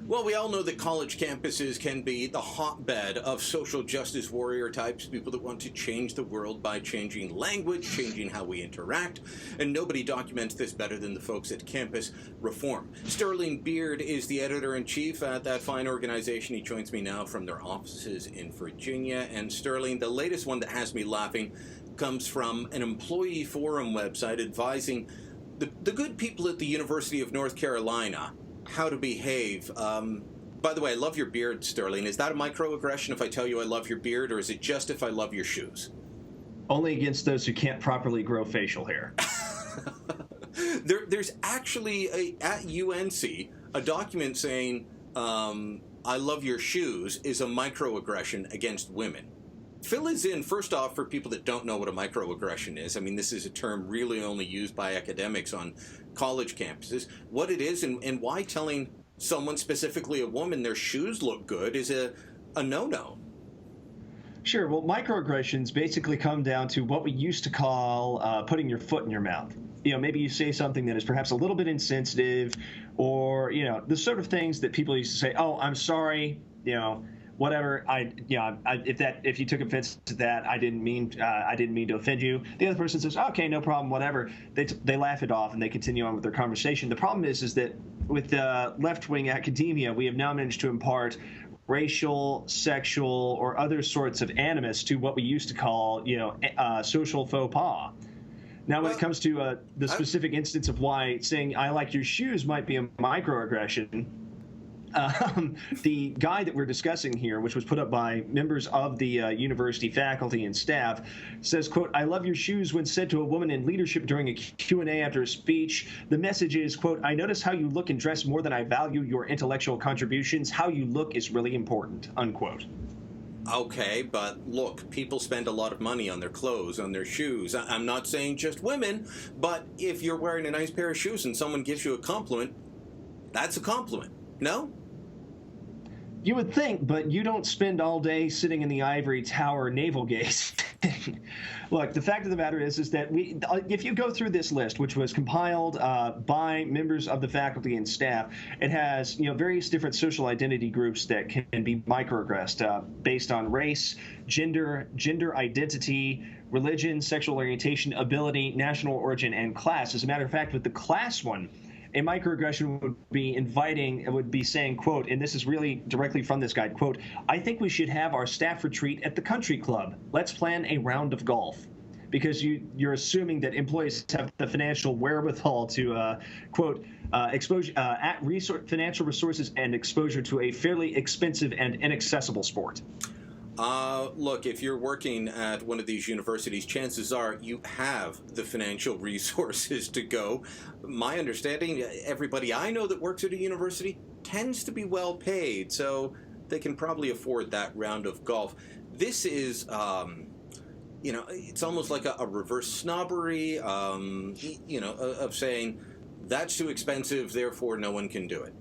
Well, we all know that college campuses can be the hotbed of social justice warrior types, people that want to change the world by changing language, changing how we interact, and nobody documents this better than the folks at Campus Reform. Sterling Beard is the editor-in-chief at that fine organization. He joins me now from their offices in Virginia. And Sterling, the latest one that has me laughing comes from an employee forum website advising the good people at the University of North Carolina how to behave. By the way, I love your beard, Sterling. Is that a microaggression if I tell you I love your beard, or is it just if I love your shoes? Only against those who can't properly grow facial hair. There's actually, at UNC, a document saying, I love your shoes is a microaggression against women. Fill us in, first off, for people that don't know what a microaggression is. I mean, this is a term really only used by academics on college campuses. What it is and why telling someone, specifically a woman, their shoes look good is a no-no. Sure. Well, microaggressions basically come down to what we used to call putting your foot in your mouth. You know, maybe you say something that is perhaps a little bit insensitive, or, you know, the sort of things that people used to say, oh, I'm sorry, you know, whatever. If you took offense to that, I didn't mean to offend you. The other person says, okay, no problem, whatever. They laugh it off and they continue on with their conversation. The problem is that with left-wing academia, we have now managed to impart racial, sexual, or other sorts of animus to what we used to call, social faux pas. Now, when it comes to the specific instance of why saying I like your shoes might be a microaggression, the guide that we're discussing here, which was put up by members of the university faculty and staff, says, quote, I love your shoes when said to a woman in leadership during a Q&A after a speech. The message is, quote, I notice how you look and dress more than I value your intellectual contributions. How you look is really important, unquote. Okay, but look, people spend a lot of money on their clothes, on their shoes. I'm not saying just women, but if you're wearing a nice pair of shoes and someone gives you a compliment, that's a compliment, no? You would think, but you don't spend all day sitting in the ivory tower navel gaze. Look, the fact of the matter is that if you go through this list, which was compiled by members of the faculty and staff, it has various different social identity groups that can be microaggressed based on race, gender identity, religion, sexual orientation, ability, national origin, and class. As a matter of fact, with the class one, a microaggression would be saying, quote, and this is really directly from this guide, quote, I think we should have our staff retreat at the country club. Let's plan a round of golf. Because you're assuming that employees have the financial wherewithal to, quote, financial resources and exposure to a fairly expensive and inaccessible sport. Look, if you're working at one of these universities, chances are you have the financial resources to go. My understanding, everybody I know that works at a university tends to be well paid, so they can probably afford that round of golf. This is, it's almost like a reverse snobbery, of saying that's too expensive, therefore no one can do it.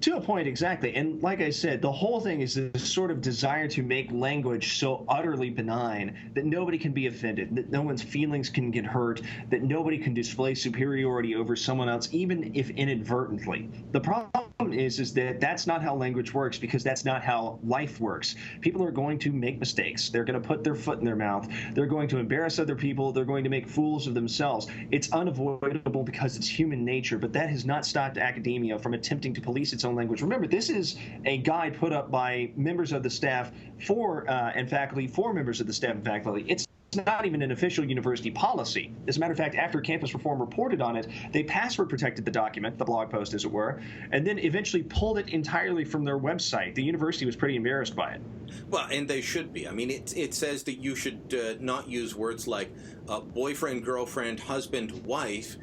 To a point, exactly. And like I said, the whole thing is this sort of desire to make language so utterly benign that nobody can be offended, that no one's feelings can get hurt, that nobody can display superiority over someone else, even if inadvertently. The problem is that that's not how language works, because that's not how life works. People are going to make mistakes. They're going to put their foot in their mouth. They're going to embarrass other people. They're going to make fools of themselves. It's unavoidable because it's human nature, but that has not stopped academia from attempting to police its own language. Remember, this is a guide put up by members of the staff and faculty for members of the staff and faculty. It's not even an official university policy. As a matter of fact, after Campus Reform reported on it, they password protected the document, the blog post as it were, and then eventually pulled it entirely from their website. The university was pretty embarrassed by it. Well, and they should be. I mean, it says that you should not use words like boyfriend, girlfriend, husband, wife,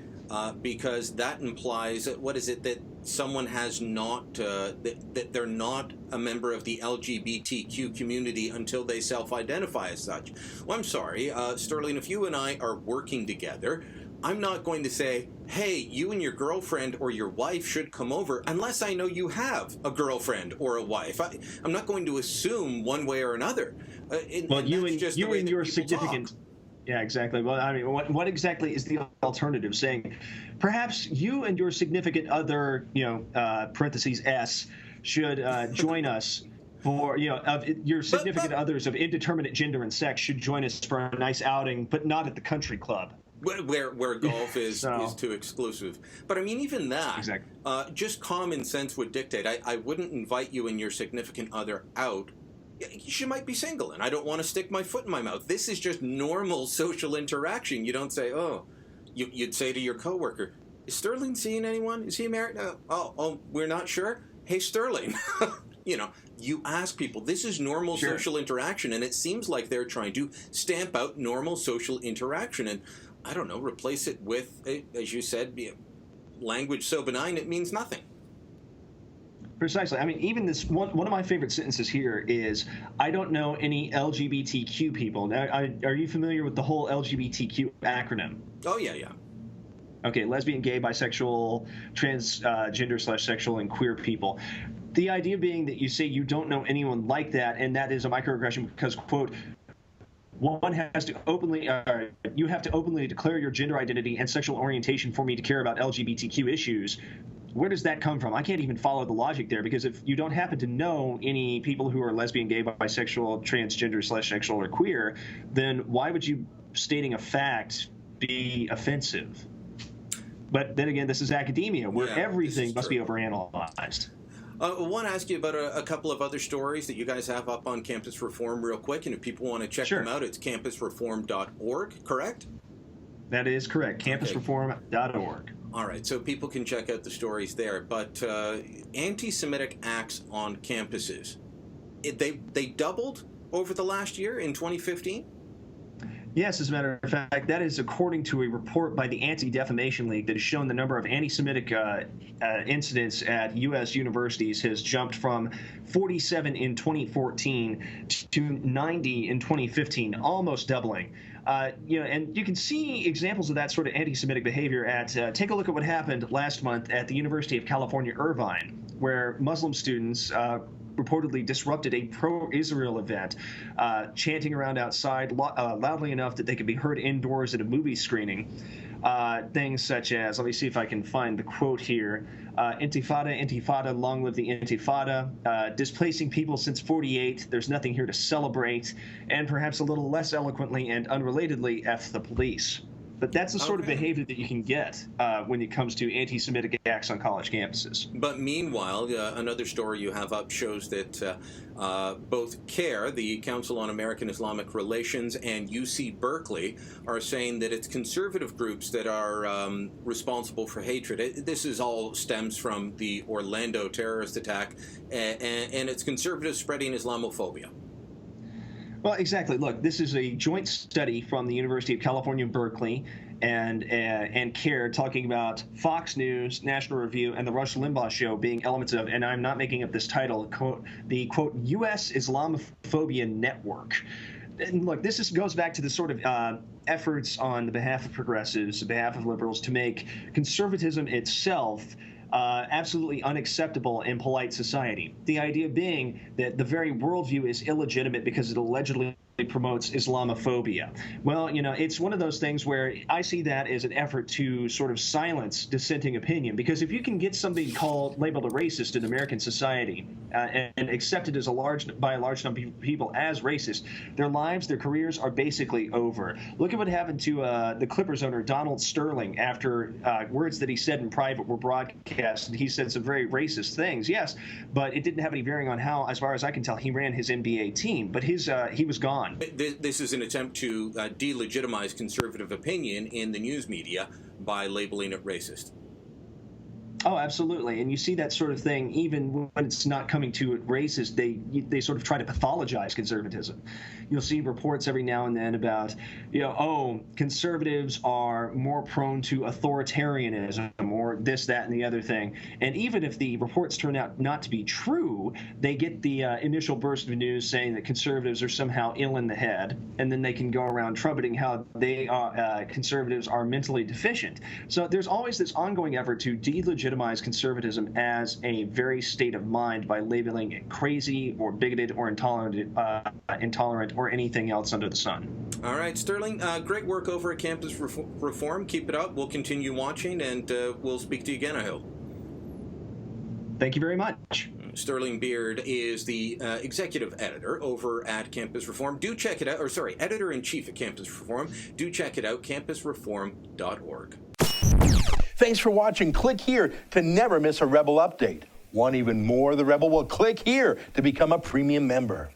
because that implies, that someone has not, that they're not a member of the LGBTQ community until they self-identify as such. Well, I'm sorry, Sterling, if you and I are working together, I'm not going to say, hey, you and your girlfriend or your wife should come over unless I know you have a girlfriend or a wife. I'm not going to assume one way or another. You and your significant Yeah, exactly. Well, I mean, what exactly is the alternative? Saying, perhaps you and your significant other, parentheses S, should join us for, of your significant But others of indeterminate gender and sex should join us for a nice outing, but not at the country club. where golf is So- is too exclusive. But I mean, even that, Exactly. just common sense would dictate. I wouldn't invite you and your significant other out. She might be single, and I don't want to stick my foot in my mouth. This is just normal social interaction. You don't say, "Oh," you'd say to your coworker, "Is Sterling seeing anyone? Is he married?" Oh, we're not sure. Hey, Sterling. You ask people. This is normal Sure. social interaction, and it seems like they're trying to stamp out normal social interaction, and I don't know, replace it with, as you said, language so benign it means nothing. Precisely. I mean, even this one of my favorite sentences here is, "I don't know any LGBTQ people." Now, are you familiar with the whole LGBTQ acronym? Oh yeah. Okay, lesbian, gay, bisexual, transgender / sexual, and queer people. The idea being that you say you don't know anyone like that, and that is a microaggression because, quote, one has to you have to openly declare your gender identity and sexual orientation for me to care about LGBTQ issues. Where does that come from? I can't even follow the logic there, because if you don't happen to know any people who are lesbian, gay, bisexual, transgender / sexual, or queer, then why would you stating a fact be offensive? But then again, this is academia, where Yeah, everything must be true. overanalyzed. I want to ask you about a couple of other stories that you guys have up on Campus Reform real quick, and if people want to check Sure. them out, it's campusreform.org, correct? That is correct. Campusreform.org. All right, so people can check out the stories there. But anti-Semitic acts on campuses, they doubled over the last year in 2015? Yes, as a matter of fact, that is according to a report by the Anti-Defamation League that has shown the number of anti-Semitic incidents at U.S. universities has jumped from 47 in 2014 to 90 in 2015, almost doubling. And you can see examples of that sort of anti-Semitic behavior at, take a look at what happened last month at the University of California, Irvine, where Muslim students reportedly disrupted a pro-Israel event, chanting around outside loudly enough that they could be heard indoors at a movie screening. Things such as, let me see if I can find the quote here, Intifada, Intifada, long live the Intifada, displacing people since 48, there's nothing here to celebrate, and perhaps a little less eloquently and unrelatedly, F the police. But that's the sort of behavior that you can get when it comes to anti-Semitic acts on college campuses. But meanwhile, another story you have up shows that both CARE, the Council on American Islamic Relations, and UC Berkeley are saying that it's conservative groups that are responsible for hatred. This is all stems from the Orlando terrorist attack, and it's conservatives spreading Islamophobia. Well, exactly. Look, this is a joint study from the University of California, Berkeley, and CARE, talking about Fox News, National Review, and the Rush Limbaugh Show being elements of, and I'm not making up this title, quote, the, quote, U.S. Islamophobia Network. And look, this goes back to the sort of efforts on the behalf of progressives, the behalf of liberals, to make conservatism itself absolutely unacceptable in polite society. The idea being that the very worldview is illegitimate because it allegedly promotes Islamophobia. Well, it's one of those things where I see that as an effort to sort of silence dissenting opinion, because if you can get somebody labeled a racist in American society and accepted as by a large number of people as racist, their lives, their careers are basically over. Look at what happened to the Clippers owner, Donald Sterling, after words that he said in private were broadcast, and he said some very racist things, yes, but it didn't have any bearing on how, as far as I can tell, he ran his NBA team, but he was gone. This is an attempt to delegitimize conservative opinion in the news media by labeling it racist. Oh, absolutely. And you see that sort of thing even when it's not coming to it racist. They sort of try to pathologize conservatism. You'll see reports every now and then about, conservatives are more prone to authoritarianism or this, that, and the other thing. And even if the reports turn out not to be true, they get the initial burst of news saying that conservatives are somehow ill in the head, and then they can go around trumpeting how conservatives are mentally deficient. So there's always this ongoing effort to delegitimize legitimize conservatism as a very state of mind by labeling it crazy or bigoted or intolerant or anything else under the sun. All right, Sterling, great work over at Campus Reform. Keep it up. We'll continue watching, and we'll speak to you again, I hope. Thank you very much. Sterling Beard is the executive editor over at Campus Reform. Do check it out, or sorry, editor-in-chief at Campus Reform. Do check it out, campusreform.org. Thanks for watching. Click here to never miss a Rebel update. Want even more of the Rebel? Well, click here to become a premium member.